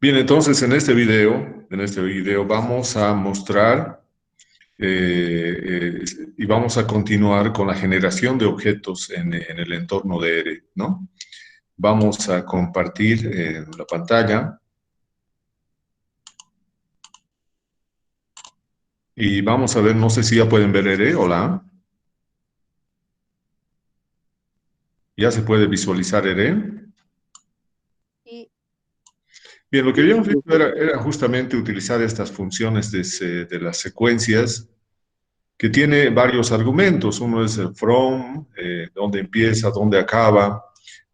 Bien, entonces en este video vamos a mostrar y vamos a continuar con la generación de objetos en el entorno de ERE, ¿no? Vamos a compartir la pantalla y vamos a ver, no sé si ya pueden ver ERE, hola. ¿Ya se puede visualizar ERE? Y Bien, lo que habíamos visto era justamente utilizar estas funciones de las secuencias que tiene varios argumentos. Uno es el from, dónde empieza, dónde acaba.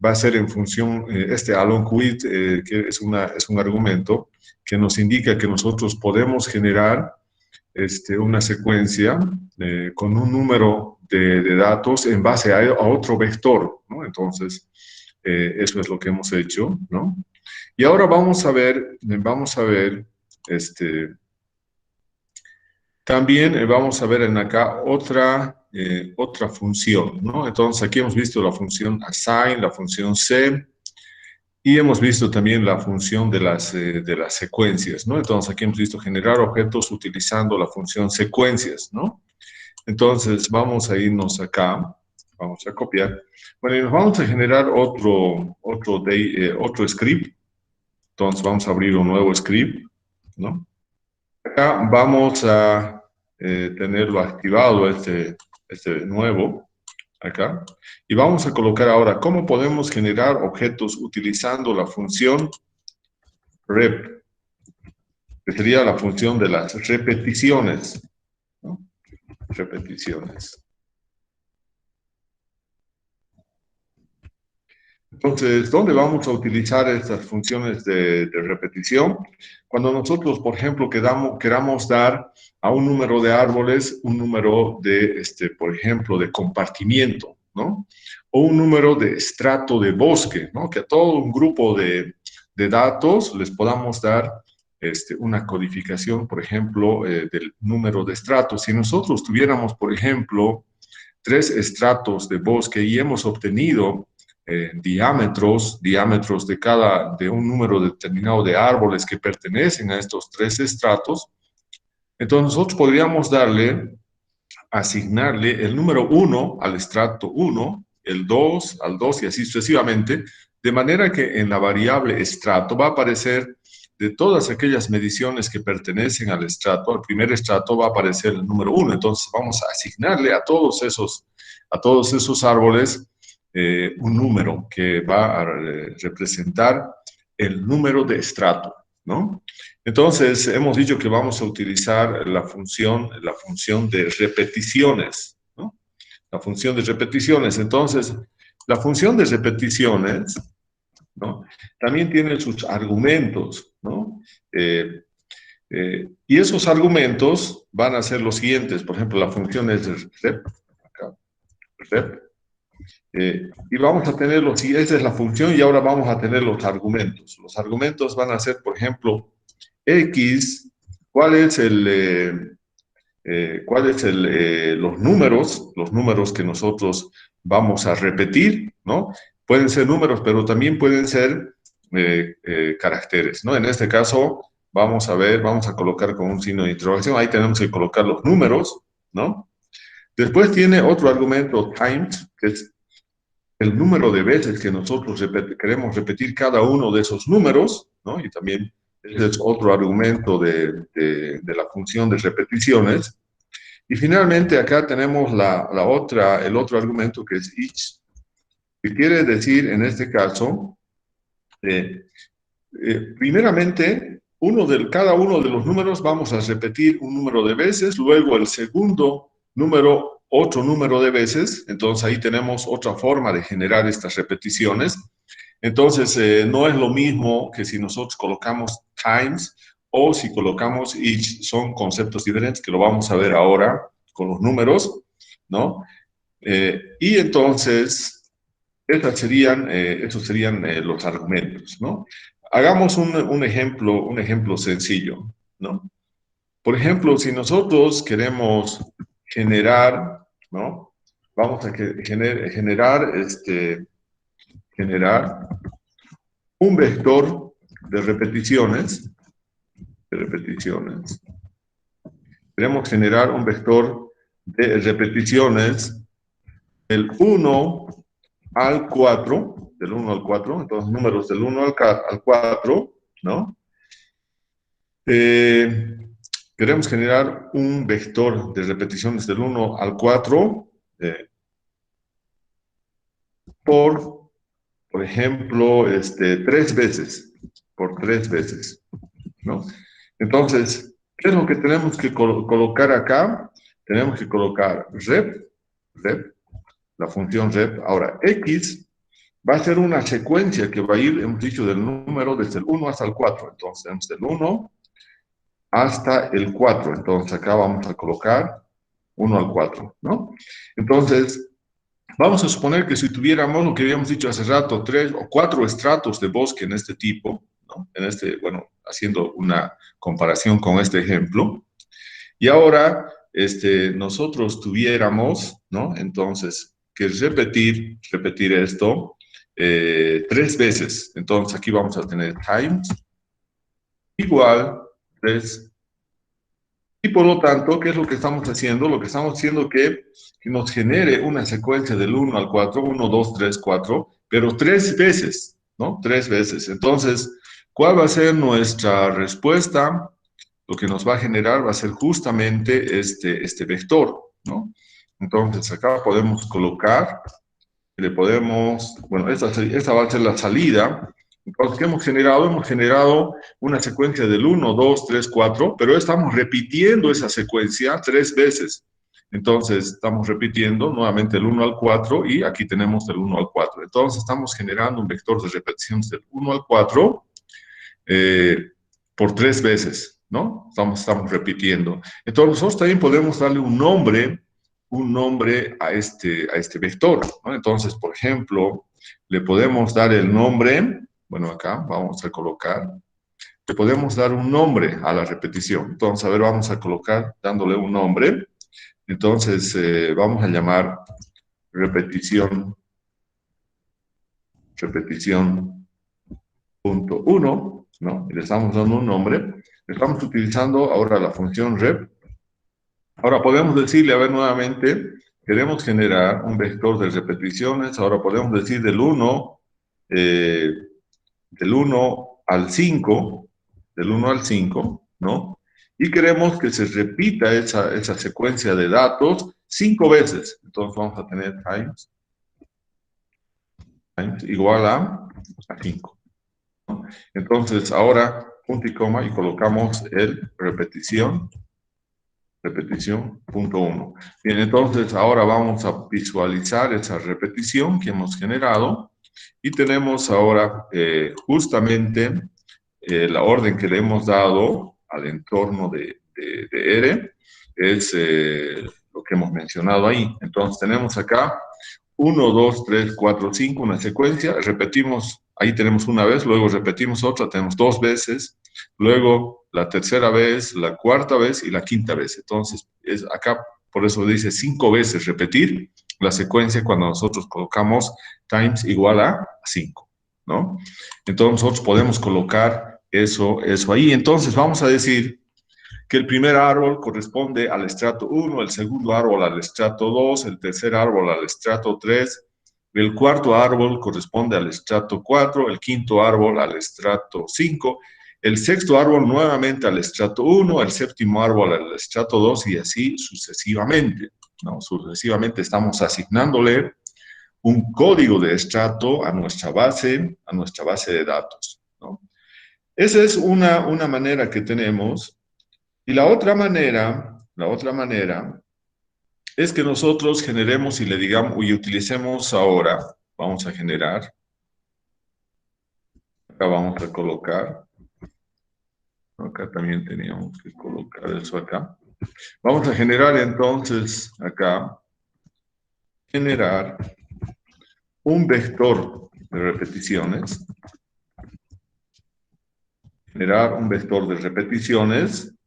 Va a ser en función, este along with, que es un argumento que nos indica que nosotros podemos generar una secuencia con un número de datos en base a otro vector, ¿no? Entonces, eso es lo que hemos hecho, ¿no? Y ahora vamos a ver, este, también vamos a ver en acá otra función, ¿no? Entonces aquí hemos visto la función assign, la función set, y hemos visto también la función de las secuencias, ¿no? Entonces aquí hemos visto generar objetos utilizando la función secuencias, ¿no? Entonces vamos a irnos acá, vamos a copiar. Bueno, y nos vamos a generar otro script. Entonces vamos a abrir un nuevo script, ¿no? Acá vamos a tenerlo activado, este nuevo, acá. Y vamos a colocar ahora cómo podemos generar objetos utilizando la función rep, que sería la función de las repeticiones, ¿no? Repeticiones. Entonces, ¿dónde vamos a utilizar estas funciones de repetición? Cuando nosotros, por ejemplo, queramos dar a un número de árboles un número por ejemplo, de compartimiento, ¿no? O un número de estrato de bosque, ¿no? Que a todo un grupo de datos les podamos dar una codificación, por ejemplo, del número de estratos. Si nosotros tuviéramos, por ejemplo, 3 estratos de bosque y hemos obtenido diámetros de un número determinado de árboles que pertenecen a estos 3 estratos, entonces nosotros podríamos asignarle el número 1 al estrato 1, el 2 al 2 y así sucesivamente, de manera que en la variable estrato va a aparecer de todas aquellas mediciones que pertenecen al primer estrato va a aparecer el número 1. Entonces vamos a asignarle a todos esos árboles un número que va a representar el número de estrato, ¿no? Entonces, hemos dicho que vamos a utilizar la función de repeticiones, ¿no? La función de repeticiones. Entonces, la función de repeticiones, ¿no? También tiene sus argumentos, ¿no? Y esos argumentos van a ser los siguientes. Por ejemplo, la función es rep, acá, rep, y vamos a tener esa es la función y ahora vamos a tener los argumentos. Los argumentos van a ser, por ejemplo, X, ¿cuál es los números que nosotros vamos a repetir, ¿no? Pueden ser números, pero también pueden ser caracteres, ¿no? En este caso, vamos a colocar con un signo de interrogación, ahí tenemos que colocar los números, ¿no? Después tiene otro argumento, times, que es el número de veces que nosotros queremos repetir cada uno de esos números, ¿no? Y también ese es otro argumento de la función de repeticiones. Y finalmente acá tenemos el otro argumento que es each, que quiere decir en este caso, primeramente, cada uno de los números vamos a repetir un número de veces, luego el segundo número, otro número de veces, entonces ahí tenemos otra forma de generar estas repeticiones. Entonces, no es lo mismo que si nosotros colocamos times o si colocamos each, son conceptos diferentes que lo vamos a ver ahora con los números, ¿no? Y entonces, esos serían los argumentos, ¿no? Hagamos un ejemplo sencillo, ¿no? Por ejemplo, si nosotros queremos generar, ¿no? Vamos a generar un vector de repeticiones, queremos generar un vector de repeticiones del 1 al 4, del 1 al 4, entonces números del 1 al 4, ¿no? Queremos generar un vector de repeticiones del 1 al 4 por ejemplo, 3 veces, por 3 veces, ¿no? Entonces, ¿qué es lo que tenemos que colocar acá? Tenemos que colocar rep, la función rep. Ahora, x va a ser una secuencia que va a ir, hemos dicho, del número desde el 1 hasta el 4. Entonces, tenemos del 1 hasta el 4. Entonces, acá vamos a colocar 1 al 4, ¿no? Entonces, vamos a suponer que si tuviéramos lo que habíamos dicho hace rato, 3 o 4 estratos de bosque en este tipo, ¿no? Bueno, haciendo una comparación con este ejemplo, y ahora nosotros tuviéramos, ¿no? Entonces, que repetir esto 3 veces. Entonces, aquí vamos a tener times igual 3. Y por lo tanto, ¿qué es lo que estamos haciendo? Lo que estamos haciendo es que nos genere una secuencia del 1 al 4, 1, 2, 3, 4, pero 3 veces, ¿no? 3 veces. Entonces, ¿cuál va a ser nuestra respuesta? Lo que nos va a generar va a ser justamente este vector, ¿no? Entonces, acá podemos colocar, bueno, esta va a ser la salida. Entonces, ¿qué hemos generado? Hemos generado una secuencia del 1, 2, 3, 4, pero estamos repitiendo esa secuencia 3 veces. Entonces, estamos repitiendo nuevamente el 1 al 4 y aquí tenemos del 1 al 4. Entonces, estamos generando un vector de repeticiones del 1 al 4 por 3 veces, ¿no? Estamos repitiendo. Entonces, nosotros también podemos darle un nombre a este vector, ¿no? Entonces, por ejemplo, le podemos dar el nombre, bueno, acá vamos a colocar, le podemos dar un nombre a la repetición. Entonces, a ver, vamos a colocar dándole un nombre. Entonces, vamos a llamar repetición punto 1, ¿no? Y le estamos dando un nombre. Estamos utilizando ahora la función rep. Ahora podemos decirle, a ver, nuevamente, queremos generar un vector de repeticiones. Ahora podemos decir del 1 al 5, ¿no? Y queremos que se repita esa secuencia de datos 5 veces. Entonces vamos a tener times igual a 5. ¿No? Entonces ahora punto y coma y colocamos el repetición punto 1. Bien, entonces ahora vamos a visualizar esa repetición que hemos generado y tenemos ahora justamente la orden que le hemos dado al entorno de R es lo que hemos mencionado ahí. Entonces tenemos acá 1, 2, 3, 4, 5, una secuencia, repetimos, ahí tenemos una vez, luego repetimos otra, tenemos 2 veces, luego la tercera vez, la cuarta vez y la quinta vez. Entonces, acá por eso dice 5 veces repetir la secuencia cuando nosotros colocamos times igual a 5, ¿no? Entonces nosotros podemos colocar eso ahí. Entonces vamos a decir que el primer árbol corresponde al estrato 1, el segundo árbol al estrato 2, el tercer árbol al estrato 3, el cuarto árbol corresponde al estrato 4, el quinto árbol al estrato 5, el sexto árbol nuevamente al estrato 1, el séptimo árbol al estrato 2 y así sucesivamente, ¿no? Sucesivamente estamos asignándole un código de estrato a nuestra base de datos, ¿no? Esa es una manera que tenemos. Y la otra manera es que nosotros generemos y le digamos, y utilicemos ahora, vamos a generar, acá vamos a colocar, acá también teníamos que colocar eso acá. Vamos a generar entonces acá, generar un vector de repeticiones,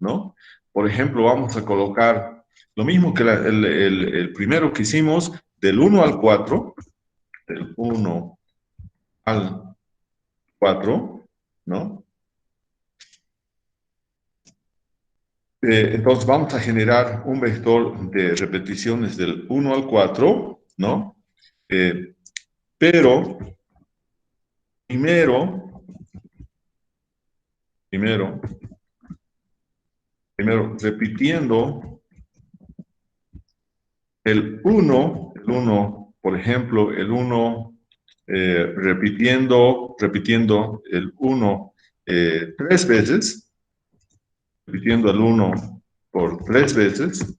¿no? Por ejemplo, vamos a colocar lo mismo que el primero que hicimos, del 1 al 4, del 1 al 4, ¿no? Entonces vamos a generar un vector de repeticiones del 1 al 4, ¿no? Eh, pero primero, primero, primero, repitiendo el uno, por ejemplo, el uno, repitiendo el uno tres veces, repitiendo el uno por tres veces,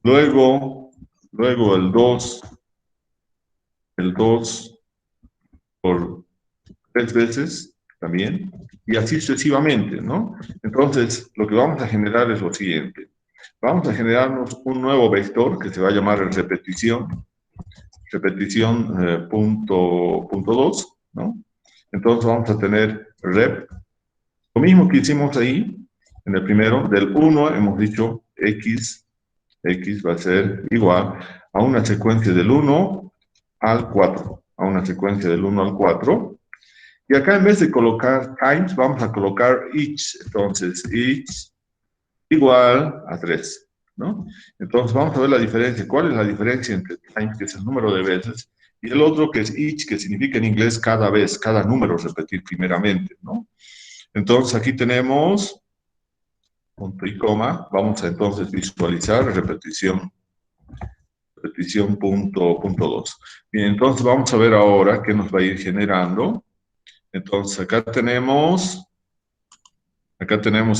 luego, luego el 2 por tres veces también, y así sucesivamente, ¿no? Entonces, lo que vamos a generar es lo siguiente. Vamos a generarnos un nuevo vector que se va a llamar repetición punto 2, ¿no? Entonces vamos a tener rep, lo mismo que hicimos ahí, en el primero, del 1 hemos dicho x va a ser igual a una secuencia del 1 al 4, a una secuencia del 1 al 4, y acá en vez de colocar times, vamos a colocar each. Entonces, each igual a 3, ¿no? Entonces, vamos a ver la diferencia. ¿Cuál es la diferencia entre times, que es el número de veces, y el otro que es each, que significa en inglés cada vez, cada número repetir primeramente, ¿no? Entonces, aquí tenemos punto y coma. Vamos a entonces visualizar repetición punto 2. Bien, entonces vamos a ver ahora qué nos va a ir generando. Entonces, acá tenemos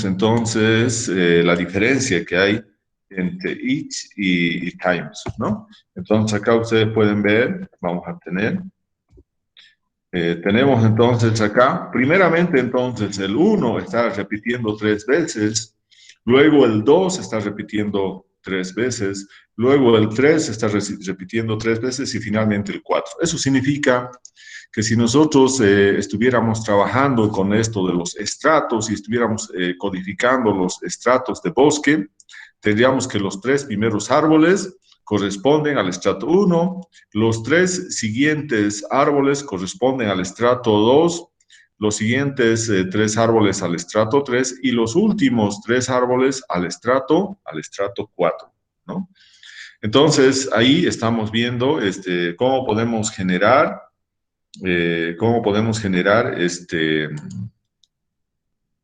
entonces la diferencia que hay entre each y times, ¿no? Entonces, acá ustedes pueden ver, vamos a tener, tenemos entonces acá, primeramente entonces el 1 está repitiendo tres veces, luego el 2 está repitiendo tres veces, luego el 3 está repitiendo tres veces y finalmente el 4. Eso significa que si nosotros estuviéramos trabajando con esto de los estratos y estuviéramos codificando los estratos de bosque, tendríamos que los tres primeros árboles corresponden al estrato 1, los tres siguientes árboles corresponden al estrato 2, los siguientes tres árboles al estrato 3 y los últimos tres árboles al estrato 4, ¿no? Entonces, ahí estamos viendo cómo podemos generar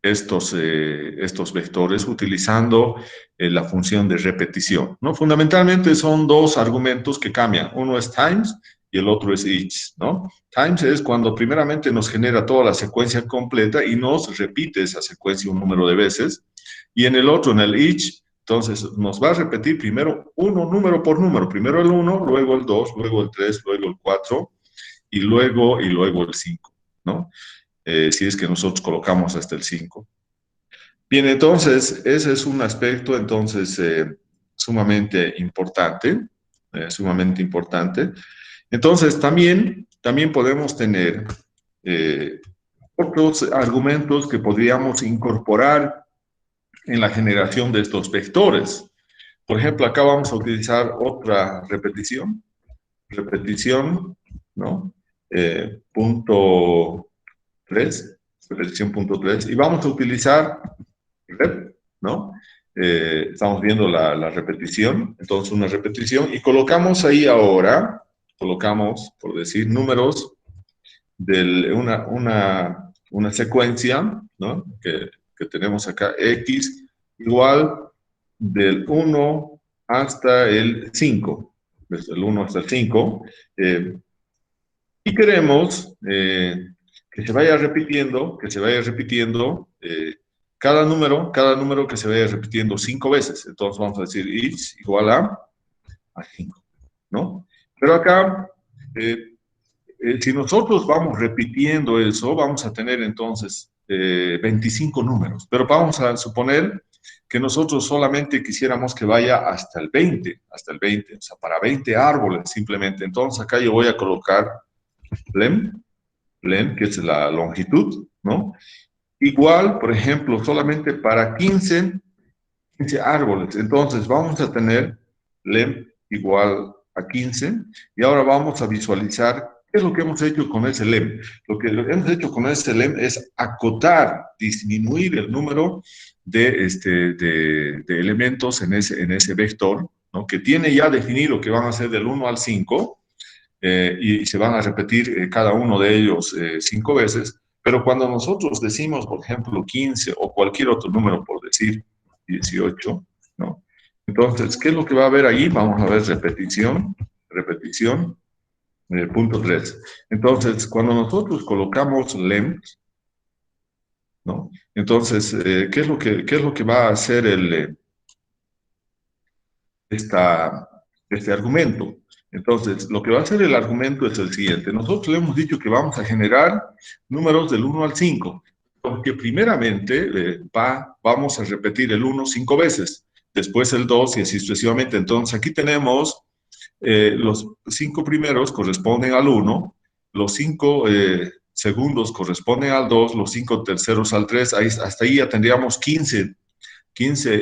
estos vectores utilizando la función de repetición, ¿no? Fundamentalmente son dos argumentos que cambian. Uno es times y el otro es each, ¿no? Times es cuando primeramente nos genera toda la secuencia completa y nos repite esa secuencia un número de veces. Y en el otro, en el each, entonces nos va a repetir primero uno número por número. Primero el 1, luego el 2, luego el 3, luego el 4 y luego el 5, ¿no? Si es que nosotros colocamos hasta el 5. Bien, entonces, ese es un aspecto entonces sumamente importante, sumamente importante. Entonces, también podemos tener eh, otros argumentos que podríamos incorporar en la generación de estos vectores. Por ejemplo, acá vamos a utilizar otra repetición, ¿no? Punto 3, repetición punto 3, y vamos a utilizar rep, ¿no? Estamos viendo la repetición, entonces una repetición, y colocamos ahí ahora, colocamos, por decir, números de una secuencia, ¿no? Que tenemos acá, x igual del 1 hasta el 5, desde el 1 hasta el 5, y queremos que se vaya repitiendo, cada número que se vaya repitiendo 5 veces. Entonces vamos a decir is igual a 5, ¿no? Pero acá, si nosotros vamos repitiendo eso, vamos a tener entonces 25 números. Pero vamos a suponer que nosotros solamente quisiéramos que vaya hasta el 20, o sea, para 20 árboles simplemente. Entonces acá yo voy a colocar lem, que es la longitud, ¿no? Igual, por ejemplo, solamente para 15 árboles. Entonces vamos a tener lem igual a 15 y ahora vamos a visualizar ¿Qué es lo que hemos hecho con ese lem? Lo que hemos hecho con ese lem es acotar, disminuir el número de elementos en ese vector, ¿no? Que tiene ya definido que van a ser del 1 al 5, y se van a repetir cada uno de ellos 5 veces, pero cuando nosotros decimos, por ejemplo, 15 o cualquier otro número, por decir 18, ¿no? Entonces, ¿qué es lo que va a haber ahí? Vamos a ver repetición, repetición, punto 3. Entonces, cuando nosotros colocamos lem, ¿no? Entonces, qué es lo que va a hacer esta, este argumento? Entonces, lo que va a hacer el argumento es el siguiente. Nosotros le hemos dicho que vamos a generar números del 1 al 5, porque primeramente vamos a repetir el 1 5 veces, después el 2 y así sucesivamente. Entonces, aquí tenemos los 5 primeros corresponden al 1, los 5 segundos corresponden al 2, los 5 terceros al 3, hasta ahí ya tendríamos 15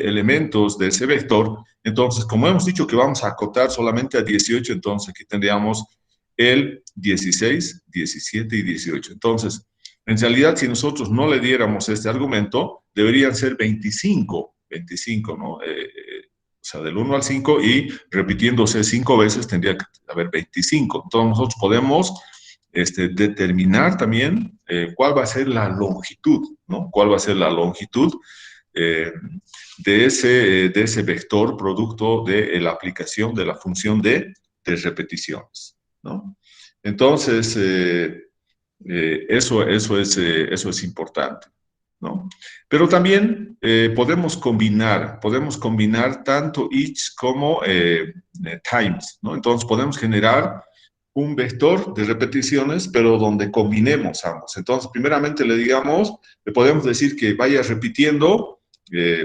elementos de ese vector. Entonces, como hemos dicho que vamos a acotar solamente a 18, entonces aquí tendríamos el 16, 17 y 18. Entonces, en realidad, si nosotros no le diéramos este argumento, deberían ser 25, 25, ¿no? O sea, del 1 al 5 y repitiéndose 5 veces tendría que haber 25. Entonces, nosotros podemos determinar también cuál va a ser la longitud, ¿no? ¿Cuál va a ser la longitud eh, de ese vector producto de la aplicación de la función de repeticiones, ¿no? Entonces, eso es importante, ¿no? Pero también podemos combinar tanto each como times, ¿no? Entonces podemos generar un vector de repeticiones, pero donde combinemos ambos. Entonces, primeramente le podemos decir que vaya repitiendo,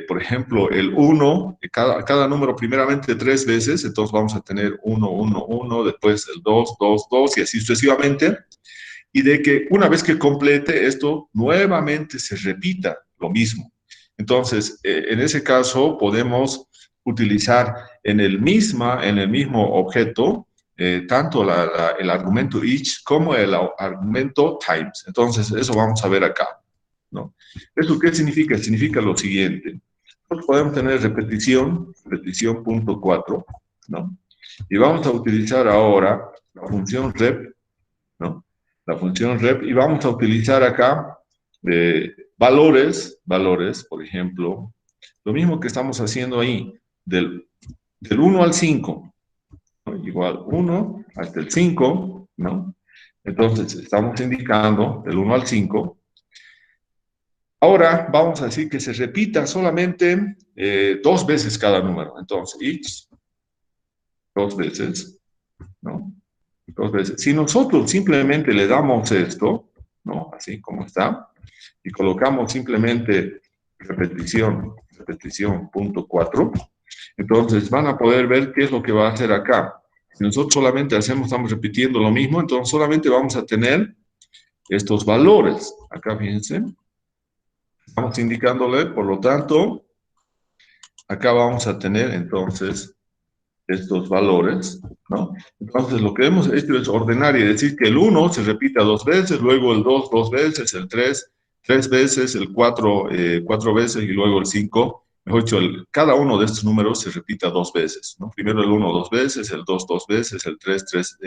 por ejemplo, el 1, cada número primeramente 3 veces, entonces vamos a tener 1, 1, 1, después el 2, 2, 2 y así sucesivamente, y de que una vez que complete esto, nuevamente se repita lo mismo. Entonces, en ese caso podemos utilizar en el mismo objeto tanto el argumento each como el argumento times. Entonces, eso vamos a ver acá, ¿no? ¿Eso qué significa? Significa lo siguiente. Nosotros podemos tener repetición punto 4, ¿no? Y vamos a utilizar ahora la función rep, ¿no? La función rep, y vamos a utilizar acá valores, por ejemplo, lo mismo que estamos haciendo ahí, del 1 al 5, ¿no? Igual 1 hasta el 5, ¿no? Entonces, estamos indicando del 1 al 5. Ahora vamos a decir que se repita solamente 2 veces cada número. Entonces, each, 2 veces, ¿no? 2 veces. Si nosotros simplemente le damos esto, ¿no? Así como está, y colocamos simplemente repetición punto 4, entonces van a poder ver qué es lo que va a hacer acá. Si nosotros solamente estamos repitiendo lo mismo, entonces solamente vamos a tener estos valores. Acá fíjense, estamos indicándole, por lo tanto, acá vamos a tener entonces estos valores, ¿no? Entonces lo que hemos hecho es ordenar y decir que el 1 se repita 2 veces, luego el 2 2 veces, el 3 3 veces, el 4 4 veces y luego el 5. Mejor dicho, cada uno de estos números se repita 2 veces, ¿no? Primero el 1 2 veces, el 2 2 veces, el 3 3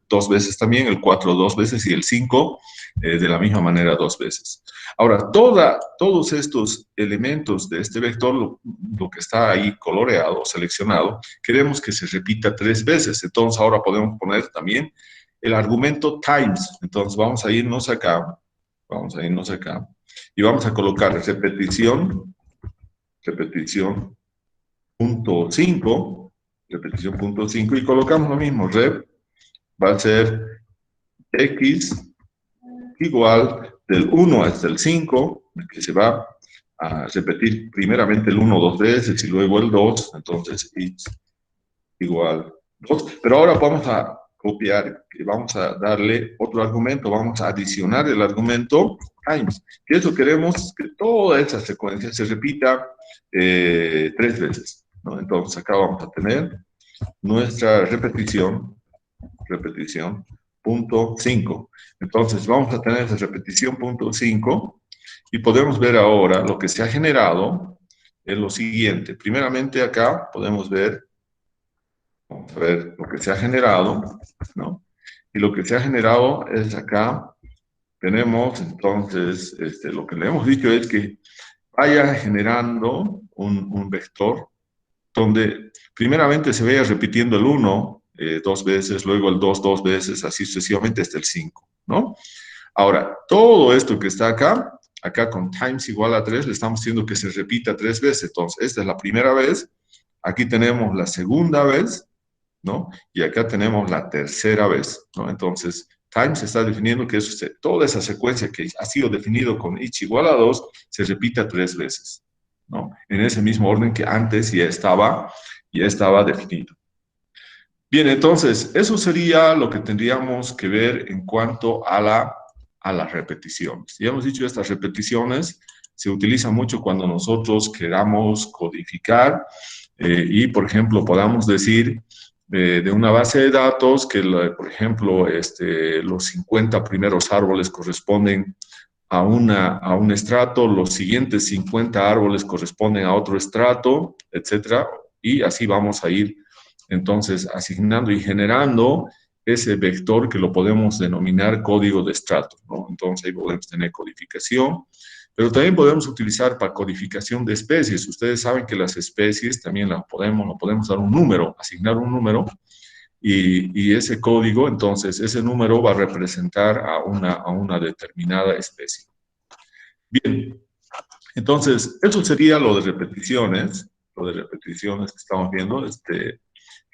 2 veces también, el 4 2 veces y el 5 de la misma manera 2 veces. Ahora, todos estos elementos de este vector, lo que está ahí coloreado, seleccionado, queremos que se repita 3 veces. Entonces, ahora podemos poner también el argumento times. Entonces, vamos a irnos acá y vamos a colocar repetición punto 5, repetición punto 5 y colocamos lo mismo, rep va a ser x igual del 1 hasta el 5, que se va a repetir primeramente el 1 2 veces y luego el 2, entonces x igual 2. Pero ahora vamos a copiar y vamos a darle otro argumento, vamos a adicionar el argumento times, que eso queremos que toda esa secuencia se repita 3 veces, ¿no? Entonces acá vamos a tener nuestra repetición punto 5. Entonces vamos a tener esa repetición punto 5 y podemos ver ahora lo que se ha generado es lo siguiente. Primeramente acá podemos ver, vamos a ver lo que se ha generado, ¿no? Y lo que se ha generado es acá, tenemos entonces, lo que le hemos dicho es que vaya generando un vector donde primeramente se vaya repitiendo el 1 dos veces, luego el 2 dos veces, así sucesivamente hasta el 5, ¿no? Ahora, todo esto que está acá, acá con times igual a 3, le estamos diciendo que se repita 3 veces. Entonces, esta es la primera vez, aquí tenemos la segunda vez, ¿no? Y acá tenemos la tercera vez, ¿no? Entonces, times está definiendo que eso, toda esa secuencia que ha sido definido con each igual a 2 se repita 3 veces, ¿no? En ese mismo orden que antes ya estaba definido. Bien, entonces, eso sería lo que tendríamos que ver en cuanto a las repeticiones. Ya hemos dicho, estas repeticiones se utilizan mucho cuando nosotros queramos codificar y, por ejemplo, podamos decir de una base de datos que, por ejemplo, los 50 primeros árboles corresponden a un estrato, los siguientes 50 árboles corresponden a otro estrato, etcétera, y así vamos a ir entonces asignando y generando ese vector que lo podemos denominar código de estrato, ¿no? Entonces ahí podemos tener codificación, pero también podemos utilizar para codificación de especies. Ustedes saben que las especies también lo podemos dar un número, asignar un número, y ese código, entonces, ese número va a representar a una determinada especie. Bien, entonces, eso sería lo de repeticiones que estamos viendo,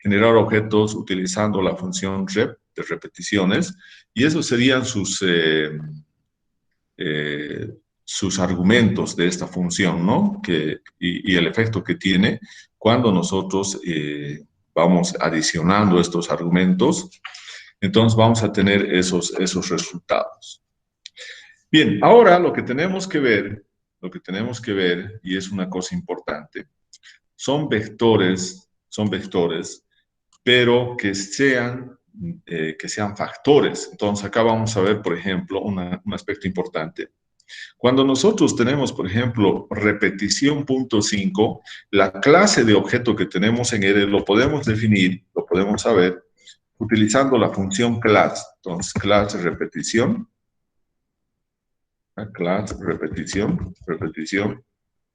generar objetos utilizando la función rep de repeticiones, y esos serían sus argumentos de esta función, ¿no? Y el efecto que tiene cuando nosotros vamos adicionando estos argumentos, entonces vamos a tener esos resultados. Bien, ahora lo que tenemos que ver, y es una cosa importante, son vectores, pero que sean factores. Entonces acá vamos a ver, por ejemplo, un aspecto importante. Cuando nosotros tenemos, por ejemplo, repetición punto 5, la clase de objeto que tenemos en él lo podemos definir, lo podemos saber, utilizando la función class. Entonces, class repetición, repetición,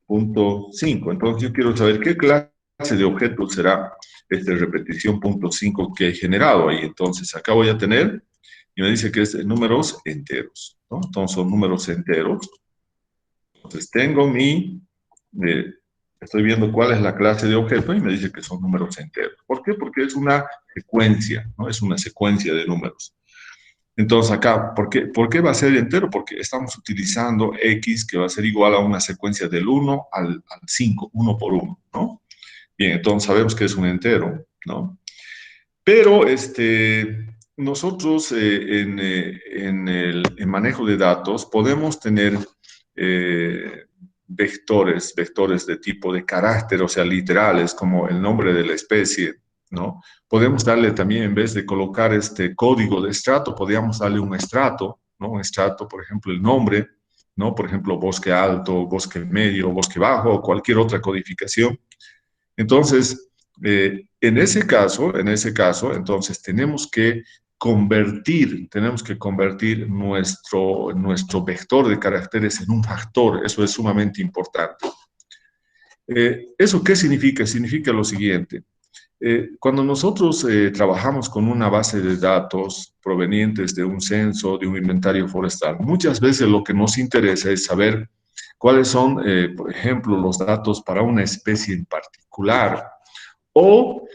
punto 5. Entonces, yo quiero saber qué clase de objeto será repetición punto 5 que he generado ahí. Entonces, acá voy a tener, y me dice que es números enteros, ¿no? Entonces, son números enteros. Entonces tengo estoy viendo cuál es la clase de objeto y me dice que son números enteros. ¿Por qué? Porque es una secuencia, ¿no? Es una secuencia de números. Entonces acá, ¿por qué va a ser entero? Porque estamos utilizando X que va a ser igual a una secuencia del 1 al 5, 1 por 1, ¿no? Bien, entonces sabemos que es un entero, ¿no? Pero nosotros en el manejo de datos podemos tener vectores de tipo de carácter, o sea, literales, como el nombre de la especie, ¿no? Podemos darle también, en vez de colocar este código de estrato, podríamos darle un estrato, ¿no? Un estrato, por ejemplo, el nombre, ¿no? Por ejemplo, bosque alto, bosque medio, bosque bajo, o cualquier otra codificación. Entonces, en ese caso, entonces tenemos que convertir nuestro vector de caracteres en un factor. Eso es sumamente importante. ¿Eso qué significa? Significa lo siguiente. Cuando nosotros trabajamos con una base de datos provenientes de un censo, de un inventario forestal, muchas veces lo que nos interesa es saber cuáles son, por ejemplo, los datos para una especie en particular o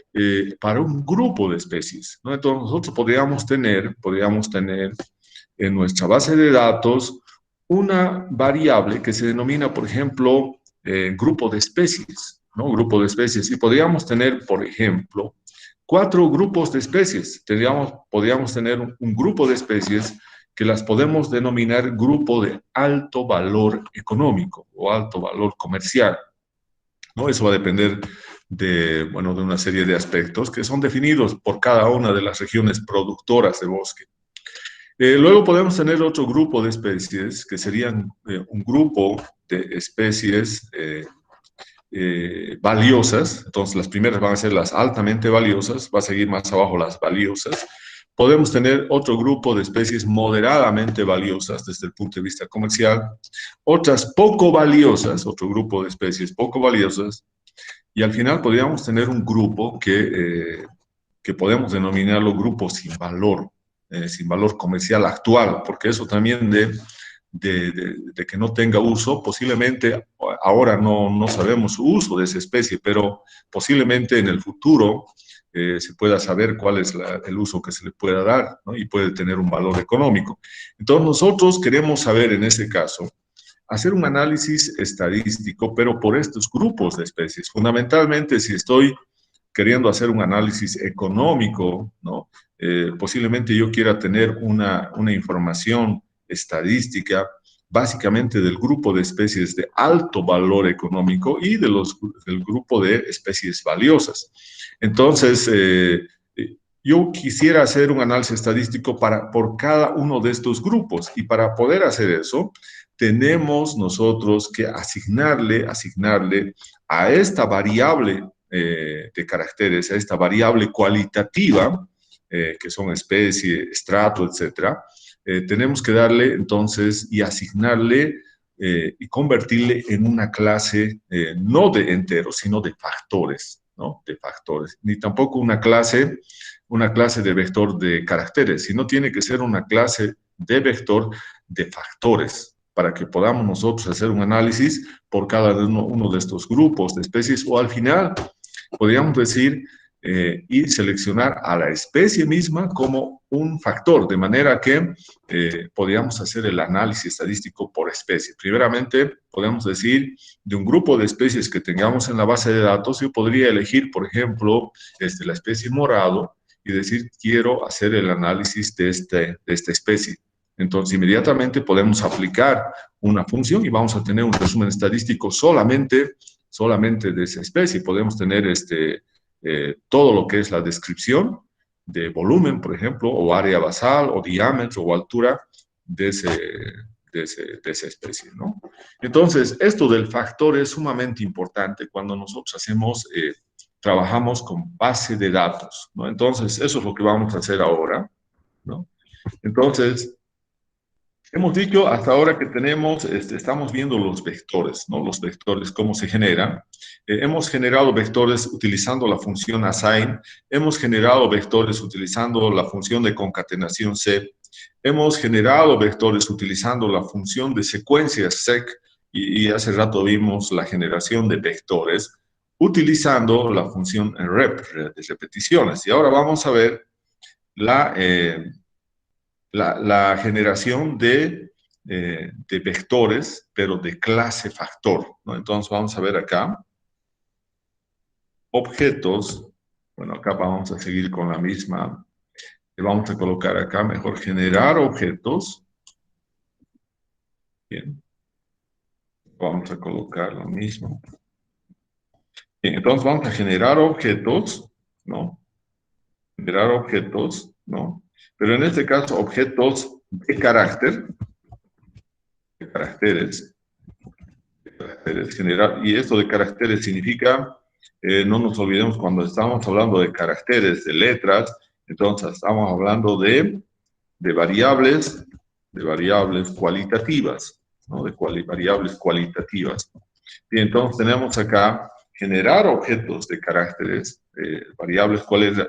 para un grupo de especies, ¿no? Entonces nosotros podríamos tener en nuestra base de datos una variable que se denomina, por ejemplo, grupo de especies, ¿no? Grupo de especies. Y podríamos tener, por ejemplo, 4 grupos de especies. Podríamos tener un grupo de especies que las podemos denominar grupo de alto valor económico o alto valor comercial, ¿no? Eso va a depender bueno, de una serie de aspectos que son definidos por cada una de las regiones productoras de bosque. Luego podemos tener otro grupo de especies, que serían un grupo de especies valiosas. Entonces, las primeras van a ser las altamente valiosas, va a seguir más abajo las valiosas. Podemos tener otro grupo de especies moderadamente valiosas desde el punto de vista comercial, otras poco valiosas, otro grupo de especies poco valiosas, y al final podríamos tener un grupo que podemos denominarlo grupo sin valor comercial actual, porque eso también de que no tenga uso, posiblemente ahora no sabemos su uso de esa especie, pero posiblemente en el futuro se pueda saber cuál es el uso que se le pueda dar, ¿no? Y puede tener un valor económico. Entonces nosotros queremos saber en ese caso, hacer un análisis estadístico, pero por estos grupos de especies. Fundamentalmente, si estoy queriendo hacer un análisis económico, ¿no? Posiblemente yo quiera tener una información estadística básicamente del grupo de especies de alto valor económico y del grupo de especies valiosas. Entonces, yo quisiera hacer un análisis estadístico por cada uno de estos grupos, y para poder hacer eso, tenemos nosotros que asignarle a esta variable de caracteres, a esta variable cualitativa, que son especie, estrato, etcétera, tenemos que darle entonces y asignarle y convertirle en una clase no de enteros, sino de factores, ¿no? De factores. Ni tampoco una clase de vector de caracteres, sino tiene que ser una clase de vector de factores, para que podamos nosotros hacer un análisis por cada uno de estos grupos de especies, o al final podríamos decir y seleccionar a la especie misma como un factor, de manera que podríamos hacer el análisis estadístico por especie. Primeramente, podemos decir, de un grupo de especies que tengamos en la base de datos, yo podría elegir, por ejemplo, la especie morado y decir, quiero hacer el análisis de esta especie. Entonces, inmediatamente podemos aplicar una función y vamos a tener un resumen estadístico solamente de esa especie. Podemos tener todo lo que es la descripción de volumen, por ejemplo, o área basal, o diámetro, o altura de esa especie, ¿no? Entonces, esto del factor es sumamente importante cuando nosotros trabajamos con base de datos, ¿no? Entonces, eso es lo que vamos a hacer ahora, ¿no? Entonces, hemos dicho hasta ahora que estamos viendo los vectores, ¿no? Los vectores, cómo se generan. Hemos generado vectores utilizando la función assign, hemos generado vectores utilizando la función de concatenación C, hemos generado vectores utilizando la función de secuencias sec, y hace rato vimos la generación de vectores utilizando la función rep, de repeticiones. Y ahora vamos a ver la generación de vectores, pero de clase factor, ¿no? Entonces vamos a ver acá, objetos, bueno, acá vamos a seguir con la misma, le vamos a colocar acá, mejor generar objetos, bien, vamos a colocar lo mismo. Bien, entonces vamos a generar objetos, ¿no? Generar objetos, ¿no? Pero en este caso, objetos de carácter, de caracteres general. Y esto de caracteres significa, no nos olvidemos cuando estamos hablando de caracteres, de letras, entonces estamos hablando de variables cualitativas, ¿no? Variables cualitativas. Y entonces tenemos acá generar objetos de caracteres, variables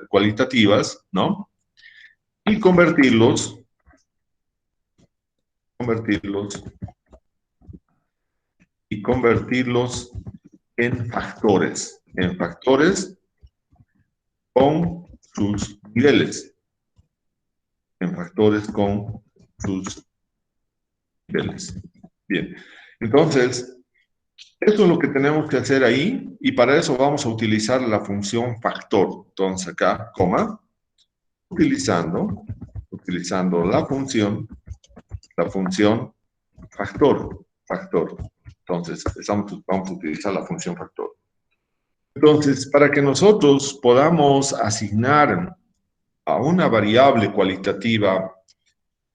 cualitativas, ¿no? Y convertirlos en factores con sus niveles, Bien, entonces, esto es lo que tenemos que hacer ahí, y para eso vamos a utilizar la función factor. Entonces acá, coma, utilizando la función factor. Entonces, vamos a utilizar la función factor. Entonces, para que nosotros podamos asignar a una variable cualitativa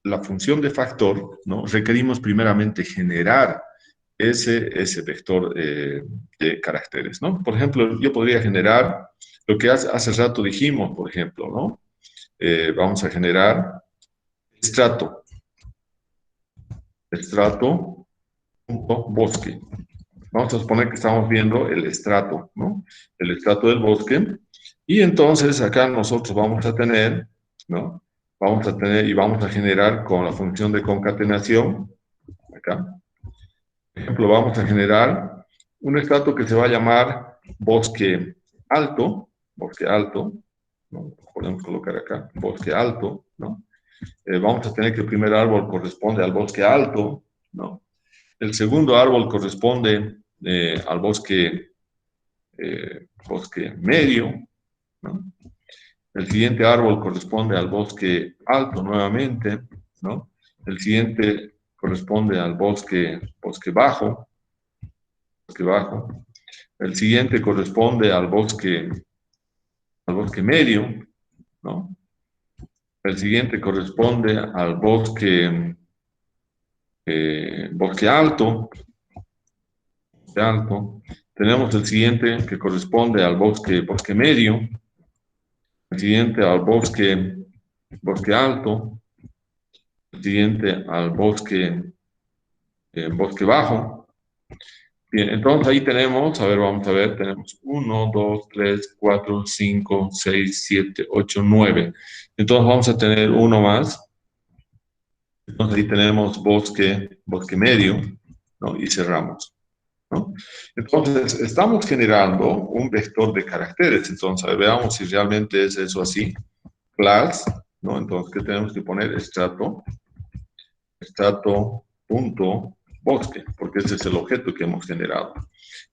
la función de factor, ¿no? Requerimos primeramente generar ese vector de caracteres, ¿no? Por ejemplo, yo podría generar lo que hace rato dijimos, por ejemplo, ¿no? Vamos a generar estrato, estrato.bosque. Vamos a suponer que estamos viendo el estrato, ¿no? El estrato del bosque. Y entonces acá nosotros vamos a tener, ¿no? Vamos a tener y vamos a generar con la función de concatenación, acá. Por ejemplo, vamos a generar un estrato que se va a llamar bosque alto, ¿no? Podemos colocar acá, bosque alto, ¿no? Vamos a tener que el primer árbol corresponde al bosque alto, ¿no? El segundo árbol corresponde al bosque medio, ¿no? El siguiente árbol corresponde al bosque alto nuevamente, ¿no? El siguiente corresponde al bosque bajo, bosque bajo. El siguiente corresponde al bosque medio, ¿no? El siguiente corresponde al bosque alto, alto. Tenemos el siguiente que corresponde al bosque medio, el siguiente al bosque alto, el siguiente al bosque bajo. Bien, entonces ahí tenemos, a ver, vamos a ver, tenemos 1, 2, 3, 4, 5, 6, 7, 8, 9. Entonces vamos a tener uno más. Entonces ahí tenemos bosque medio, ¿no? Y cerramos, ¿no? Entonces, estamos generando un vector de caracteres. Entonces, a ver, veamos si realmente es eso así. Class, ¿no? Entonces, ¿qué tenemos que poner? Estrato.bosque, porque ese es el objeto que hemos generado.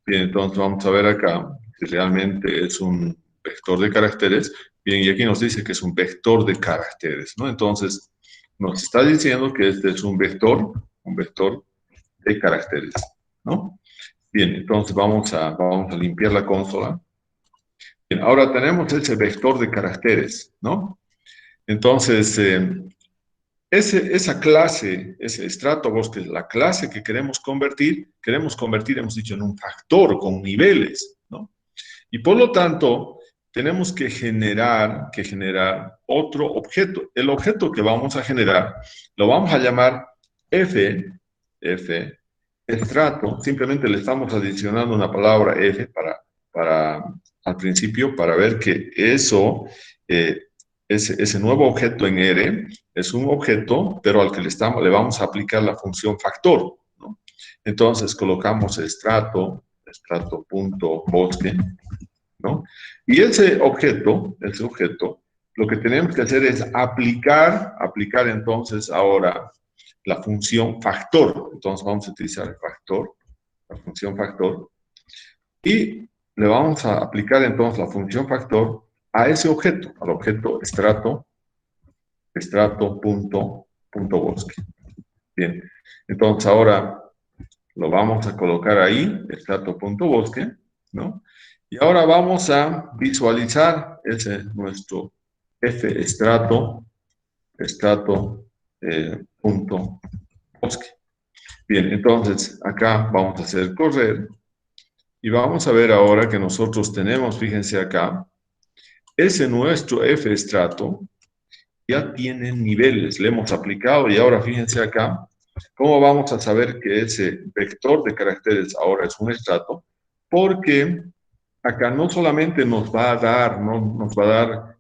Bien, entonces vamos a ver acá si realmente es un vector de caracteres. Bien, y aquí nos dice que es un vector de caracteres, ¿no? Entonces, nos está diciendo que este es un vector de caracteres, ¿no? Bien, entonces vamos a limpiar la consola. Bien, ahora tenemos ese vector de caracteres, ¿no? Entonces, esa clase, ese estrato bosque, la clase que queremos convertir, hemos dicho, en un factor con niveles, ¿no? Y por lo tanto, tenemos que generar otro objeto. El objeto que vamos a generar lo vamos a llamar F, estrato. Simplemente le estamos adicionando una palabra F para al principio para ver que eso, ese nuevo objeto en R es un objeto, pero al que le vamos a aplicar la función factor, ¿no? Entonces colocamos estrato.bosque, ¿no? Y ese objeto, lo que tenemos que hacer es aplicar entonces ahora la función factor. Entonces vamos a utilizar el factor, la función factor, y le vamos a aplicar entonces la función factor a ese objeto, al objeto estrato.bosque. Bien, entonces ahora lo vamos a colocar ahí, estrato.bosque, ¿no? Y ahora vamos a visualizar ese nuestro F estrato.bosque. Bien, entonces acá vamos a hacer correr y vamos a ver ahora que nosotros tenemos, fíjense acá, ese nuestro F estrato ya tiene niveles, le hemos aplicado y ahora fíjense acá, ¿cómo vamos a saber que ese vector de caracteres ahora es un estrato? Porque acá no solamente nos va a dar, no, nos va a dar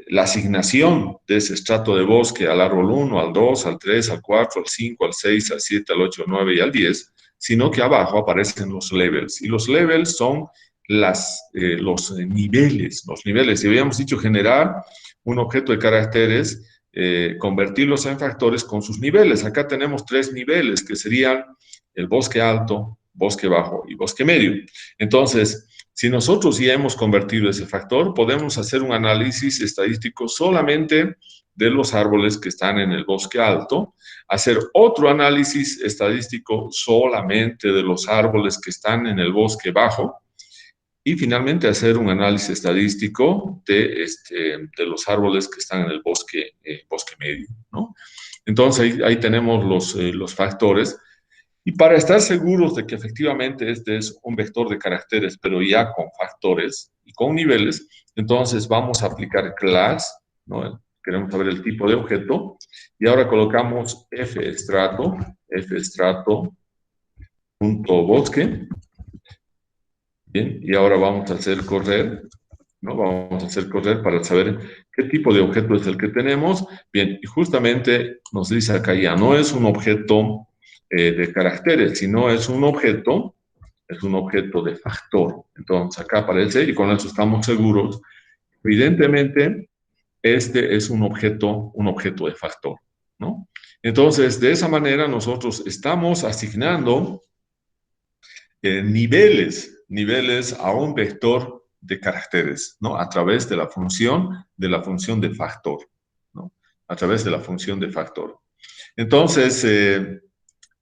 la asignación de ese estrato de bosque al árbol 1, al 2, al 3, al 4, al 5, al 6, al 7, al 8, al 9 y al 10, sino que abajo aparecen los levels. Y los levels son los niveles. Los niveles, si habíamos dicho generar un objeto de caracteres, convertirlos en factores con sus niveles. Acá tenemos 3 niveles, que serían el bosque alto, bosque bajo y bosque medio. Entonces, si nosotros ya hemos convertido ese factor, podemos hacer un análisis estadístico solamente de los árboles que están en el bosque alto, hacer otro análisis estadístico solamente de los árboles que están en el bosque bajo, y finalmente hacer un análisis estadístico de los árboles que están en el bosque medio, ¿no? Entonces ahí tenemos los factores. Y para estar seguros de que efectivamente este es un vector de caracteres, pero ya con factores y con niveles, entonces vamos a aplicar class, ¿no? Queremos saber el tipo de objeto, y ahora colocamos fstrato.bosque, bien, y ahora vamos a hacer correr, ¿no? Vamos a hacer correr para saber qué tipo de objeto es el que tenemos. Bien, y justamente nos dice acá ya, no es un objeto de caracteres, sino es un objeto de factor. Entonces acá aparece, y con eso estamos seguros, evidentemente, este es un objeto de factor, ¿no? Entonces, de esa manera nosotros estamos asignando niveles a un vector de caracteres, ¿no? A través de la función de factor, ¿no? A través de la función de factor. Entonces,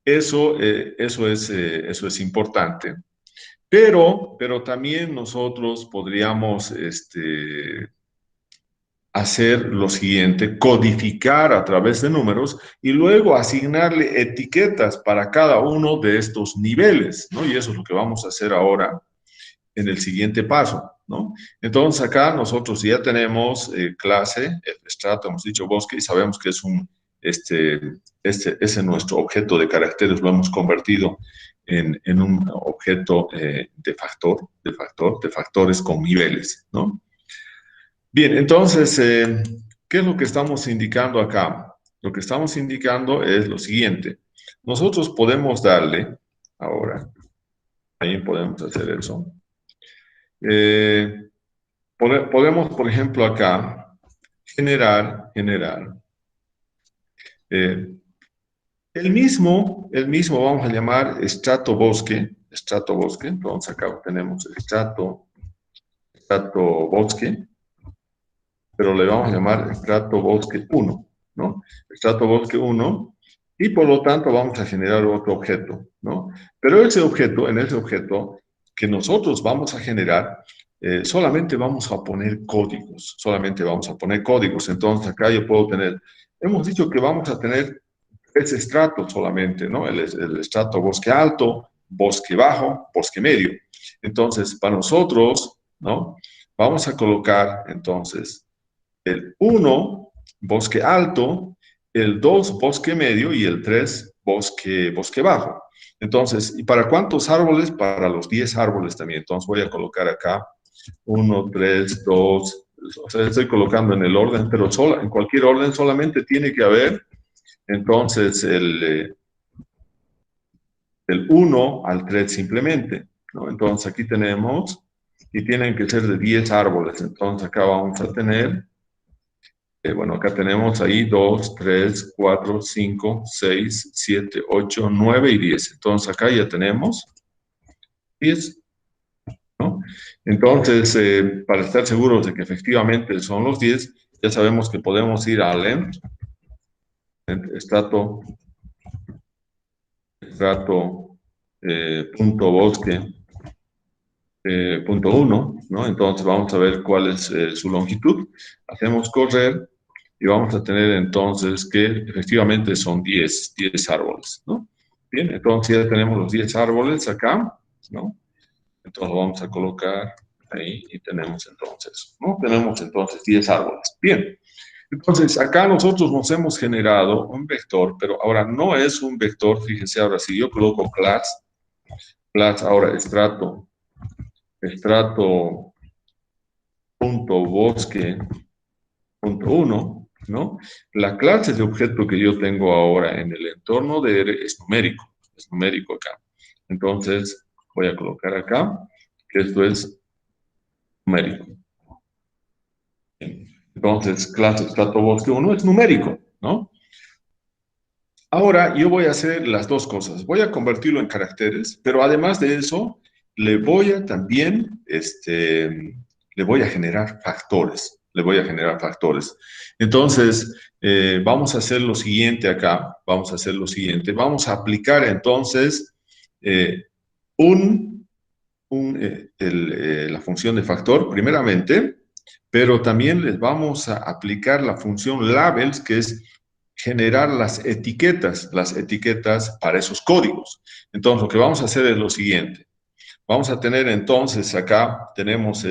eso es importante. Pero también nosotros podríamos hacer lo siguiente, codificar a través de números y luego asignarle etiquetas para cada uno de estos niveles, ¿no? Y eso es lo que vamos a hacer ahora en el siguiente paso, ¿no? Entonces acá nosotros ya tenemos clase, strato, hemos dicho bosque, y sabemos que es ese es nuestro objeto de caracteres, lo hemos convertido en un objeto de factores con niveles, ¿no? Bien, entonces, ¿qué es lo que estamos indicando acá? Lo que estamos indicando es lo siguiente. Nosotros podemos darle, ahora, ahí podemos hacer eso. Podemos, por ejemplo, acá, generar, eh, vamos a llamar estrato bosque, entonces acá tenemos estrato bosque, pero le vamos a llamar estrato bosque 1, ¿no? Estrato bosque 1, y por lo tanto vamos a generar otro objeto, ¿no? Pero en ese objeto que nosotros vamos a generar, solamente vamos a poner códigos, Entonces acá yo puedo tener, hemos dicho que vamos a tener 3 estratos solamente, ¿no? El estrato bosque alto, bosque bajo, bosque medio. Entonces, para nosotros, ¿no? Vamos a colocar, entonces, el 1, bosque alto, el 2, bosque medio, y el 3, bosque bajo. Entonces, ¿y para cuántos árboles? Para los 10 árboles también. Entonces voy a colocar acá 1, 3, 2, o sea, estoy colocando en el orden, pero en cualquier orden solamente tiene que haber, entonces, del 1 al 3 simplemente, ¿no? Entonces aquí tenemos, y tienen que ser de 10 árboles. Entonces acá vamos a tener, bueno, acá tenemos ahí 2, 3, 4, 5, 6, 7, 8, 9 y 10. Entonces acá ya tenemos 10, ¿no? Entonces, para estar seguros de que efectivamente son los 10, ya sabemos que podemos ir a length, estrato punto bosque punto 1, ¿no? Entonces vamos a ver cuál es su longitud. Hacemos correr y vamos a tener entonces que efectivamente son 10 árboles, ¿no? Bien, entonces ya tenemos los 10 árboles acá, ¿no? Entonces vamos a colocar ahí y tenemos entonces, ¿no? Tenemos entonces 10 árboles. Bien, entonces acá nosotros nos hemos generado un vector, pero ahora no es un vector, fíjense ahora, si yo coloco class ahora estrato.bosque.1, ¿no? La clase de objeto que yo tengo ahora en el entorno de R es numérico acá. Entonces, voy a colocar acá que esto es numérico. Entonces, clase estrato.bosque1 es numérico, ¿no? Ahora yo voy a hacer las dos cosas. Voy a convertirlo en caracteres, pero además de eso, le voy a también, le voy a generar factores. Entonces, vamos a hacer lo siguiente acá. Vamos a aplicar entonces un la función de factor, primeramente, pero también les vamos a aplicar la función labels, que es generar las etiquetas para esos códigos. Entonces, lo que vamos a hacer es lo siguiente. Vamos a tener entonces acá, tenemos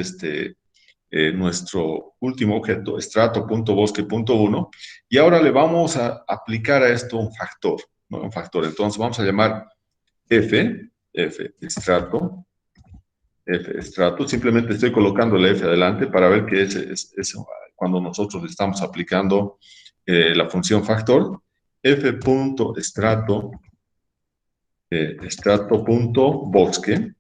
nuestro último objeto, estrato.bosque.1, y ahora le vamos a aplicar a esto un factor, ¿no? Un factor. Entonces vamos a llamar F estrato, simplemente estoy colocando el F adelante para ver que es cuando nosotros le estamos aplicando la función factor, f.estrato, estrato.bosque,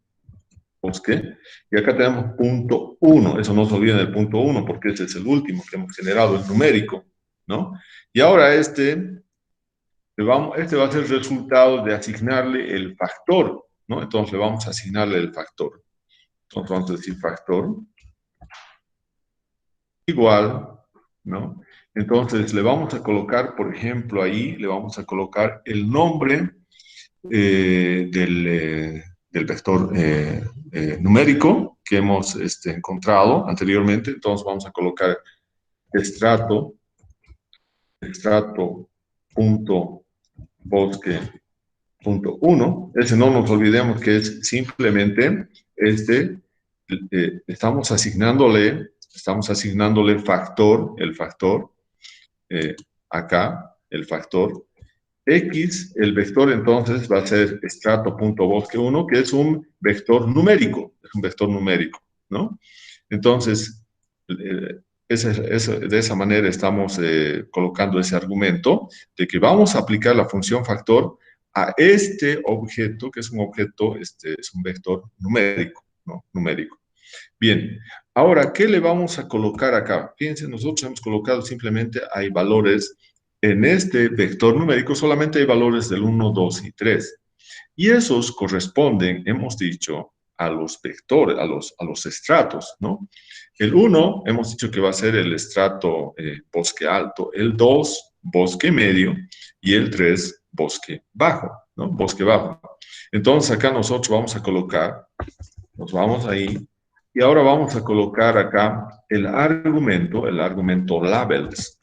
y acá tenemos punto 1, eso no se olviden del punto 1 porque ese es el último que hemos generado, el numérico, ¿no? Y ahora este va a ser el resultado de asignarle el factor, ¿no? Entonces le vamos a asignarle el factor. Entonces vamos a decir factor igual, ¿no? Entonces le vamos a colocar, por ejemplo, ahí le vamos a colocar el nombre del vector numérico que hemos encontrado anteriormente. Entonces vamos a colocar estrato.bosque.1. Ese no nos olvidemos que es simplemente estamos asignándole el factor, acá, el factor. X, el vector entonces va a ser estrato.bosque1, que es un vector numérico, ¿no? Entonces, de esa manera estamos colocando ese argumento de que vamos a aplicar la función factor a este objeto, que es un objeto, es un vector numérico, ¿no? Numérico. Bien, ahora, ¿qué le vamos a colocar acá? Fíjense, nosotros hemos colocado simplemente, hay valores en este vector numérico, solamente hay valores del 1, 2 y 3. Y esos corresponden, hemos dicho, a los vectores, a los estratos, ¿no? El 1, hemos dicho que va a ser el estrato bosque alto, el 2, bosque medio, y el 3, bosque bajo, ¿no? Bosque bajo. Entonces, acá nosotros vamos a colocar, nos vamos ahí, y ahora vamos a colocar acá el argumento labels.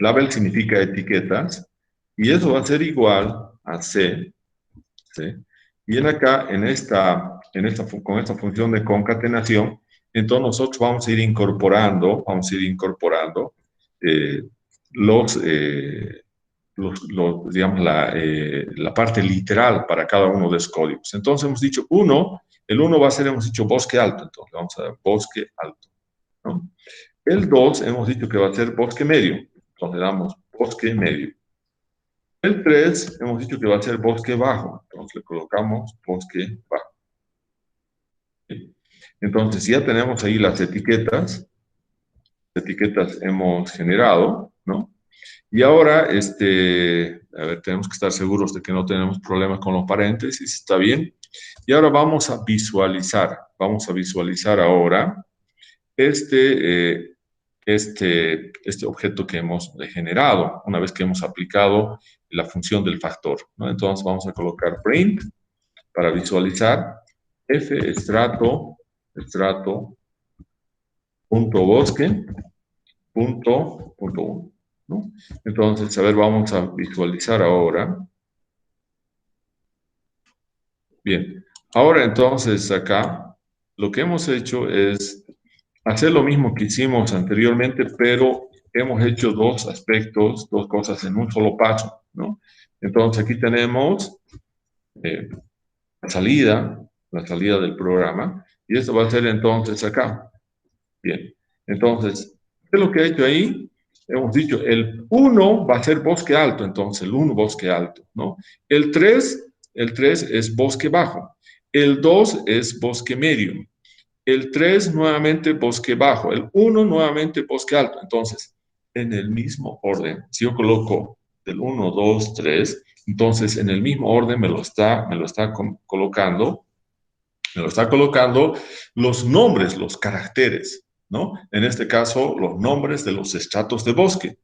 Label significa etiquetas, y eso va a ser igual a C, ¿sí? Y acá, con esta función de concatenación, entonces nosotros vamos a ir incorporando eh, digamos, la parte literal para cada uno de los códigos. Entonces hemos dicho el 1 va a ser, hemos dicho, bosque alto, entonces vamos a dar bosque alto, ¿no? El 2 hemos dicho que va a ser bosque medio, entonces le damos bosque medio. El 3 hemos dicho que va a ser bosque bajo, entonces le colocamos bosque bajo. Entonces ya tenemos ahí las etiquetas hemos generado, ¿no? Y ahora, a ver, tenemos que estar seguros de que no tenemos problemas con los paréntesis, ¿está bien? Y ahora vamos a visualizar ahora este objeto que hemos generado, una vez que hemos aplicado la función del factor, ¿no? Entonces vamos a colocar print para visualizar f estrato.bosque punto 1, ¿no? Entonces, a ver, vamos a visualizar ahora. Bien, ahora entonces acá lo que hemos hecho es hacer lo mismo que hicimos anteriormente, pero hemos hecho dos cosas en un solo paso, ¿no? Entonces aquí tenemos la salida del programa, y esto va a ser entonces acá. Bien, entonces, ¿qué es lo que he hecho ahí? Hemos dicho, el 1 va a ser bosque alto, entonces el 1 bosque alto, ¿no? El 3 es bosque bajo. El 2 es bosque medio. El 3 nuevamente bosque bajo. El 1 nuevamente bosque alto. Entonces, en el mismo orden, si yo coloco del 1, 2, 3, entonces en el mismo orden me lo está colocando los nombres, los caracteres, ¿no? En este caso, los nombres de los estratos de bosque.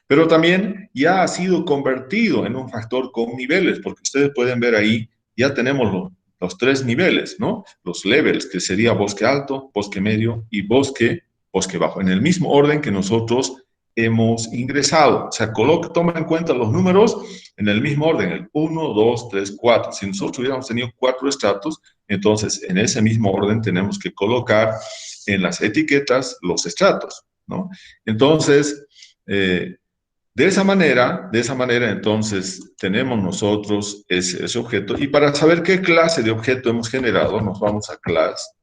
Pero también ya ha sido convertido en un factor con niveles, porque ustedes pueden ver ahí, ya tenemos los tres niveles, ¿no? Los levels, que sería bosque alto, bosque medio y bosque bajo, en el mismo orden que nosotros hemos ingresado. O sea, toma en cuenta los números en el mismo orden, el 1, 2, 3, 4. Si nosotros hubiéramos tenido 4 estratos, entonces en ese mismo orden tenemos que colocar en las etiquetas los estratos, ¿no? Entonces, de esa manera, entonces, tenemos nosotros ese objeto. Y para saber qué clase de objeto hemos generado, nos vamos a class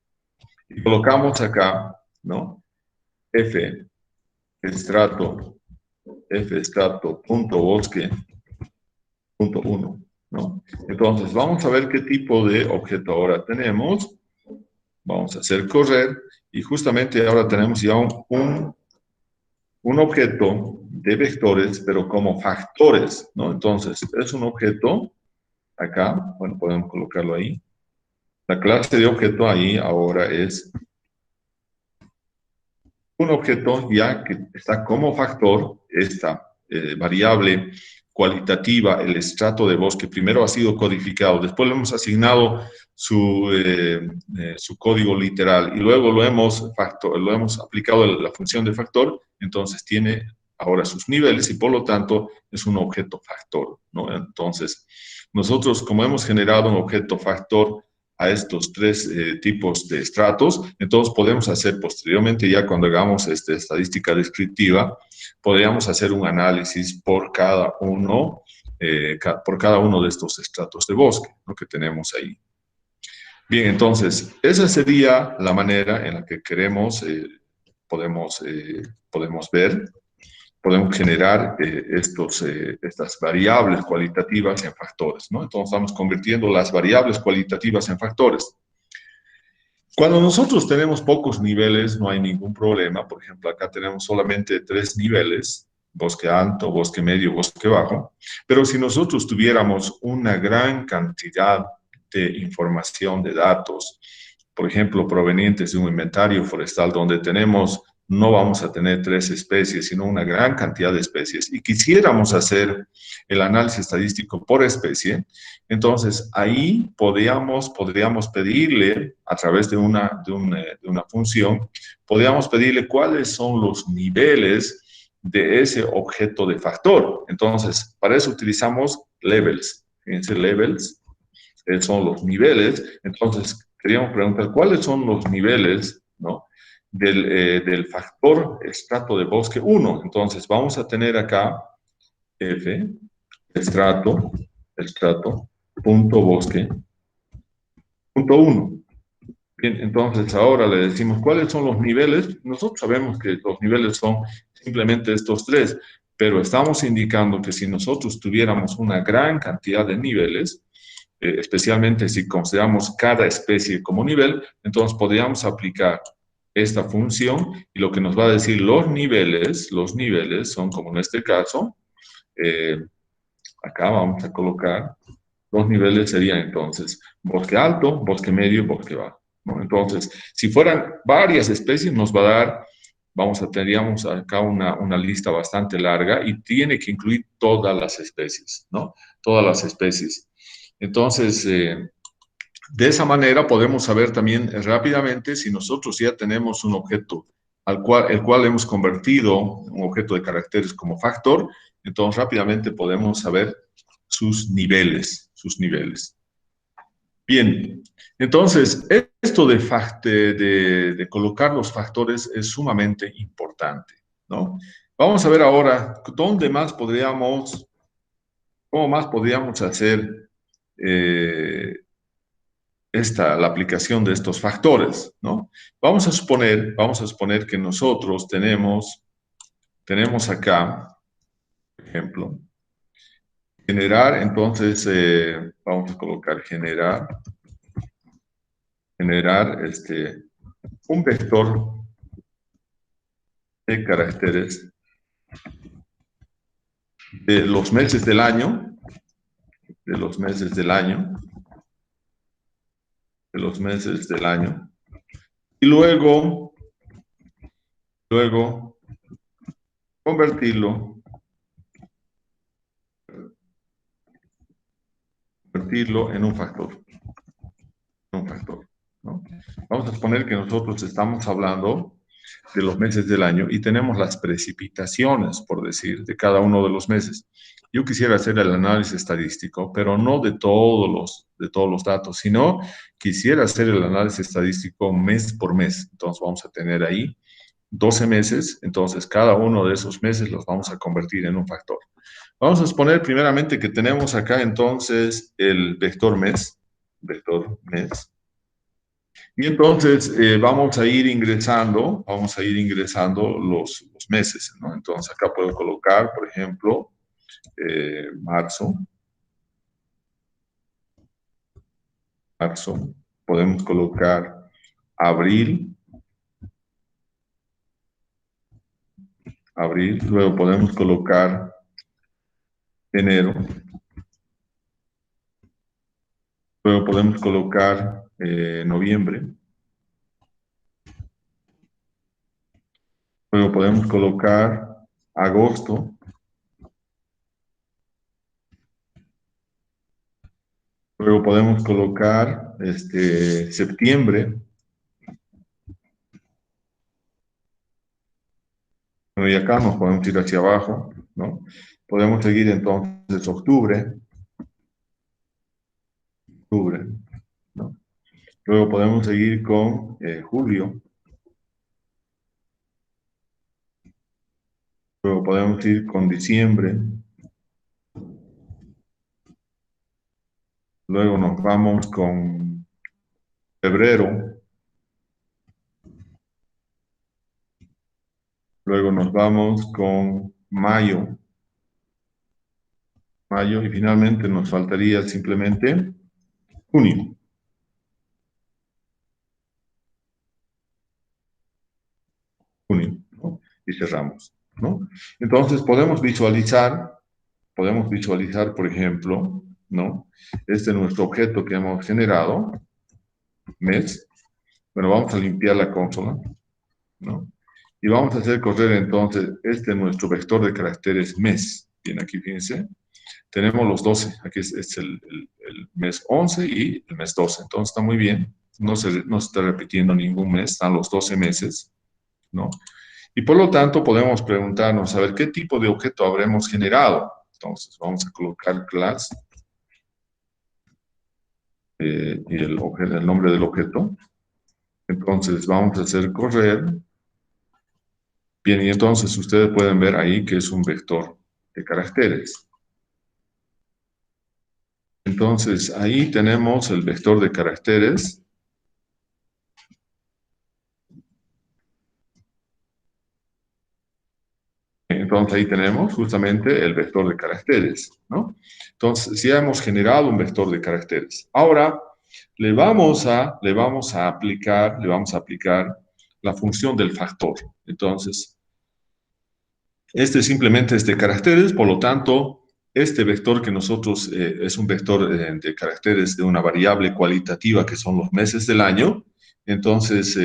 y colocamos acá, ¿no? F estrato, punto bosque, punto 1, ¿no? Entonces, vamos a ver qué tipo de objeto ahora tenemos. Vamos a hacer correr y justamente ahora tenemos ya un objeto de vectores, pero como factores, ¿no? Entonces, es un objeto, acá, bueno, podemos colocarlo ahí. La clase de objeto ahí ahora es un objeto ya que está como factor, esta variable cualitativa, el estrato de bosque, primero ha sido codificado, después le hemos asignado su código literal y luego lo hemos aplicado a la función de factor, entonces tiene ahora sus niveles y por lo tanto es un objeto factor, ¿no? Entonces, nosotros como hemos generado un objeto factor a estos tres tipos de estratos, entonces podemos hacer posteriormente, ya cuando hagamos esta estadística descriptiva, podríamos hacer un análisis por cada uno de estos estratos de bosque, ¿no?, que tenemos ahí. Bien, entonces, esa sería la manera en la que podemos ver, podemos generar estas variables cualitativas en factores, ¿no? Entonces, estamos convirtiendo las variables cualitativas en factores. Cuando nosotros tenemos pocos niveles, no hay ningún problema. Por ejemplo, acá tenemos solamente 3 niveles, bosque alto, bosque medio, bosque bajo. Pero si nosotros tuviéramos una gran cantidad de información, de datos, por ejemplo, provenientes de un inventario forestal donde no vamos a tener 3 especies, sino una gran cantidad de especies, y quisiéramos hacer el análisis estadístico por especie, entonces ahí podríamos pedirle, a través de una función, podríamos pedirle cuáles son los niveles de ese objeto de factor. Entonces, para eso utilizamos levels. Fíjense, levels son los niveles. Entonces, queríamos preguntar cuáles son los niveles, ¿no?, del factor estrato de bosque 1. Entonces, vamos a tener acá F, estrato, punto bosque, punto 1. Bien, entonces ahora le decimos cuáles son los niveles. Nosotros sabemos que los niveles son simplemente estos 3, pero estamos indicando que si nosotros tuviéramos una gran cantidad de niveles, especialmente si consideramos cada especie como nivel, entonces podríamos aplicar esta función y lo que nos va a decir los niveles son, como en este caso, acá vamos a colocar, los niveles serían entonces bosque alto, bosque medio, bosque bajo, ¿no? Entonces, si fueran varias especies, nos va a dar, tendríamos acá una lista bastante larga y tiene que incluir todas las especies, ¿no? Todas las especies. Entonces, de esa manera podemos saber también rápidamente si nosotros ya tenemos un objeto el cual hemos convertido un objeto de caracteres como factor, entonces rápidamente podemos saber sus niveles. Bien, entonces esto de colocar los factores es sumamente importante, ¿no? Vamos a ver ahora cómo más podríamos hacer la aplicación de estos factores, ¿no? Vamos a suponer que nosotros tenemos acá, por ejemplo, generar, entonces vamos a colocar generar un vector de caracteres de los meses del año, y luego convertirlo en un factor. un factor, ¿no? Vamos a suponer que nosotros estamos hablando de los meses del año y tenemos las precipitaciones, por decir, de cada uno de los meses. Yo quisiera hacer el análisis estadístico, pero no de todos los datos, sino quisiera hacer el análisis estadístico mes por mes. Entonces vamos a tener ahí 12 meses, entonces cada uno de esos meses los vamos a convertir en un factor. Vamos a suponer primeramente que tenemos acá entonces el vector mes, y entonces vamos a ir ingresando los meses, ¿no? Entonces acá puedo colocar, por ejemplo, marzo, podemos colocar abril, luego podemos colocar enero, luego podemos colocar noviembre, luego podemos colocar agosto, luego podemos colocar septiembre, bueno, y acá nos podemos ir hacia abajo, ¿no? Podemos seguir entonces octubre, ¿no? Luego podemos seguir con julio, luego podemos ir con diciembre, luego nos vamos con febrero, luego nos vamos con mayo, y finalmente nos faltaría simplemente junio. ¿No? Y cerramos, ¿no? Entonces podemos visualizar, por ejemplo, ¿no? Este es nuestro objeto que hemos generado, mes. Bueno, vamos a limpiar la consola, ¿no? Y vamos a hacer correr entonces, este es nuestro vector de caracteres mes. Bien, aquí fíjense, tenemos los 12, aquí es el mes 11 y el mes 12, entonces está muy bien, no se está repitiendo ningún mes, están los 12 meses, ¿no? Y por lo tanto podemos preguntarnos, a ver, ¿qué tipo de objeto habremos generado? Entonces vamos a colocar class y el nombre del objeto. Entonces vamos a hacer correr. Bien, y entonces ustedes pueden ver ahí que es un vector de caracteres. Entonces ahí tenemos el vector de caracteres. Entonces ahí tenemos justamente el vector de caracteres, ¿no? Entonces ya hemos generado un vector de caracteres. Ahora le vamos a aplicar la función del factor. Entonces, este simplemente es de caracteres, por lo tanto, este vector que nosotros es un vector de caracteres de una variable cualitativa que son los meses del año, entonces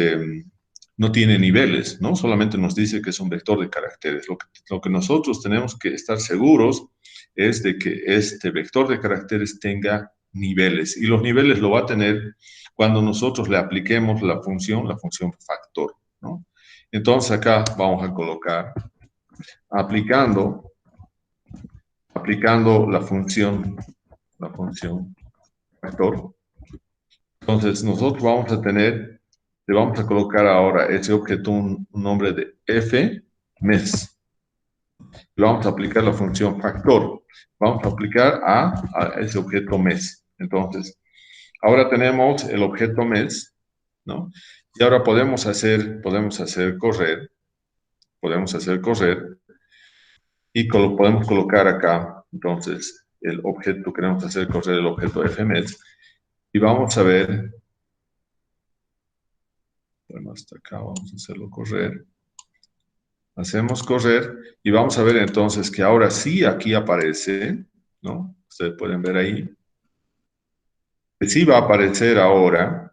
no tiene niveles, ¿no? Solamente nos dice que es un vector de caracteres. Lo que nosotros tenemos que estar seguros es de que este vector de caracteres tenga niveles, y los niveles lo va a tener cuando nosotros le apliquemos la función factor, ¿no? Entonces acá vamos a colocar aplicando la función factor. Entonces nosotros vamos a tener, le vamos a colocar ahora ese objeto un nombre de f mes. Le vamos a aplicar la función factor. Vamos a aplicar a ese objeto mes. Entonces, ahora tenemos el objeto mes, ¿no? Y ahora podemos hacer correr, y podemos colocar acá, entonces, el objeto, queremos hacer correr el objeto fmes, y vamos a ver, bueno, hasta acá vamos a hacerlo correr, hacemos correr, y vamos a ver entonces que ahora sí aquí aparece, ¿no? Ustedes pueden ver ahí, que sí va a aparecer ahora,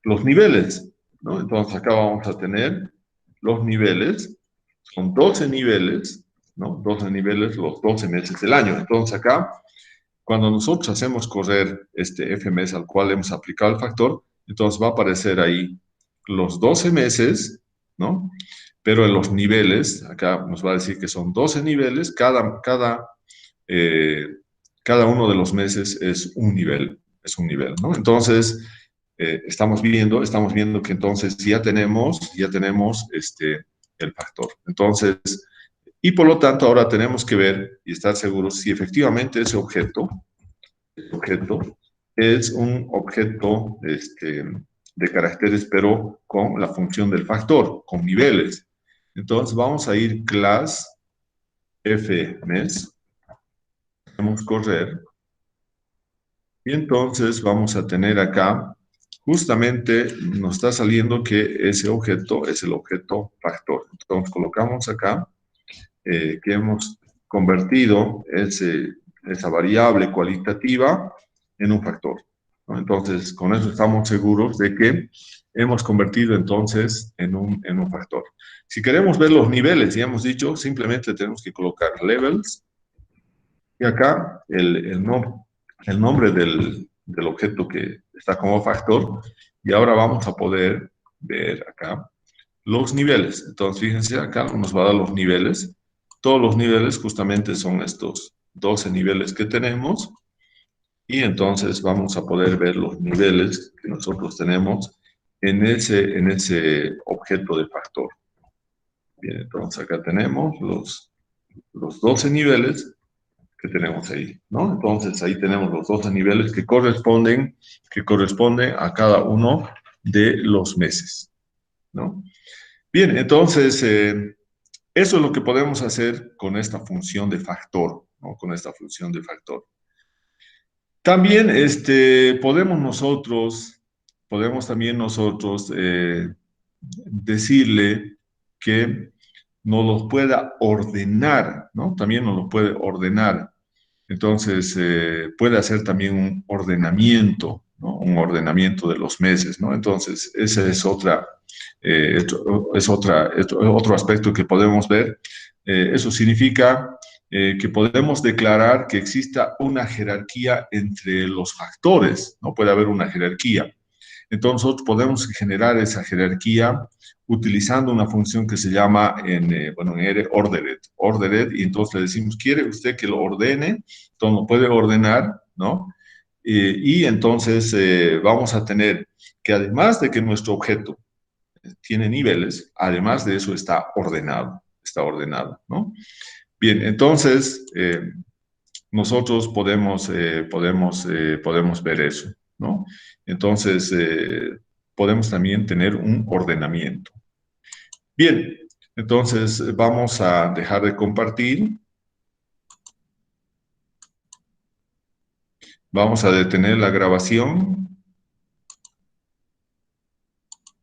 los niveles, ¿no? Entonces acá vamos a tener los niveles, son 12 niveles, ¿no? 12 niveles, los 12 meses del año. Entonces acá cuando nosotros hacemos correr este FMS al cual hemos aplicado el factor, entonces va a aparecer ahí los 12 meses, ¿no? Pero en los niveles, acá nos va a decir que son 12 niveles, eh, cada uno de los meses es un nivel, ¿no? Entonces, estamos viendo que entonces ya tenemos el factor. Entonces, y por lo tanto, ahora tenemos que ver y estar seguros si efectivamente ese objeto es un objeto de caracteres, pero con la función del factor, con niveles. Entonces, vamos a ir class fmes, vamos a correr, y entonces vamos a tener acá, justamente nos está saliendo que ese objeto es el objeto factor. Entonces, colocamos acá que hemos convertido esa variable cualitativa en un factor, ¿no? Entonces, con eso estamos seguros de que hemos convertido entonces en un factor. Si queremos ver los niveles, ya hemos dicho, simplemente tenemos que colocar levels y acá el nombre del objeto que está como factor, y ahora vamos a poder ver acá los niveles. Entonces, fíjense, acá nos va a dar los niveles. Todos los niveles justamente son estos 12 niveles que tenemos, y entonces vamos a poder ver los niveles que nosotros tenemos en ese objeto de factor. Bien, entonces acá tenemos los 12 niveles que tenemos ahí, ¿no? Entonces ahí tenemos los 12 niveles que corresponden a cada uno de los meses, ¿no? Bien, entonces eso es lo que podemos hacer con esta función de factor, ¿no? Con esta función de factor. También podemos también nosotros decirle que nos los pueda ordenar, ¿no? También nos los puede ordenar. Entonces, puede hacer también un ordenamiento, ¿no? Un ordenamiento de los meses, ¿no? Entonces, ese es otro aspecto que podemos ver. Eso significa que podemos declarar que exista una jerarquía entre los factores, ¿no? Puede haber una jerarquía. Entonces, nosotros podemos generar esa jerarquía utilizando una función que se llama en R, ordered, y entonces le decimos, ¿quiere usted que lo ordene? Entonces lo puede ordenar, ¿no? Y entonces vamos a tener que además de que nuestro objeto tiene niveles, además de eso está ordenado, ¿no? Bien, entonces nosotros podemos ver eso, ¿no? Entonces, podemos también tener un ordenamiento. Bien, entonces vamos a dejar de compartir. Vamos a detener la grabación.